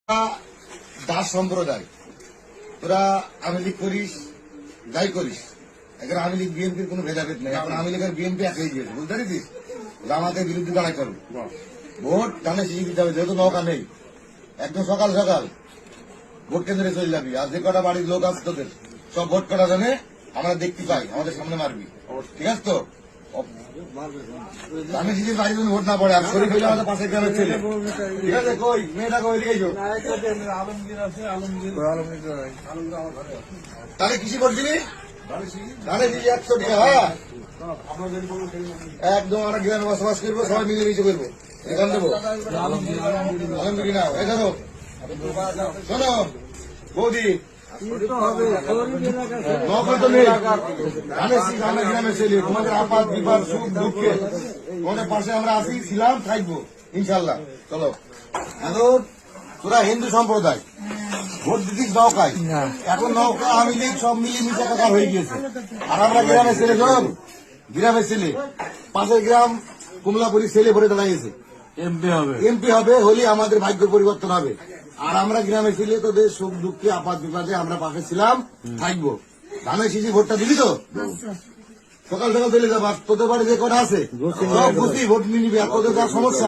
দাস সম্প্রদায় তোরা আওয়ামী লীগ করিস যাই করিস, এখন আওয়ামী লীগ বিএনপির কোন ভেদাভেদ নেই। এখন আওয়ামী লীগের বিএনপি এক হয়ে গিয়েছে, বুঝতে পারছিস? আমাদের বিরুদ্ধে দাঁড়াই করবো, ভোট ধানে শিশি দিতে হবে, যেহেতু নৌকা নেই। একদম সকাল সকাল ভোট কেন্দ্রে চলে যাবি, আর যে কটা বাড়ির লোক আছে তোদের সব ভোট করা জানে আমরা দেখতে পাই, আমাদের সামনে মারবি, ঠিক আছে তো? আমি যদি বাড়ি ভোট না পড়ে, আর শরীফ হইলে আমাদের পাশের গ্রামের ছেলে, ঠিক আছে? কই মেয়েটা কই দিকে তাহলে কৃষি ভোট দিবি, তাহলে দিবি 100 টাকা। হ্যাঁ একদম আমরা গ্রামে বসবাস করবো, সবাই মিলেমিশে করবো, এখান দেবো আলমগীর নাও। এই ধরো শোনো বৌদি, গ্রামের ছেলে, তোমাদের আপাত বিপাদ সুখ দুঃখে তোমাদের পাশে আমরা আসি, ছিলাম, থাকবো ইনশাল্লাহ। চলো এখন তোরা হিন্দু সম্প্রদায় ভোট দিতিস নৌকায়, এখন নৌকা আওয়ামী লীগ সব মিলিয়ে একাকার হয়ে গিয়েছে। আর আমরা গ্রামের ছেলে, শোন গ্রামের ছেলে, পাশের গ্রাম কুমলাপুরি ছেলে ভরে দাঁড়িয়েছে, এমপি হবে, হলে আমাদের ভাগ্য পরিবর্তন হবে। আর আমরা গ্রামে ছিলে তোদের সুখ দুঃখে আপাত বিপাদে আমরা পাশে ছিলাম, থাকবো। ধানের শিশি ভোটটা দিবি তো? সকাল সকাল চলে যাবা, তোদের বাড়ি যে কটা আছে সব বুঝি ভোট নিয়ে নিবি, আর তোদের যা সমস্যা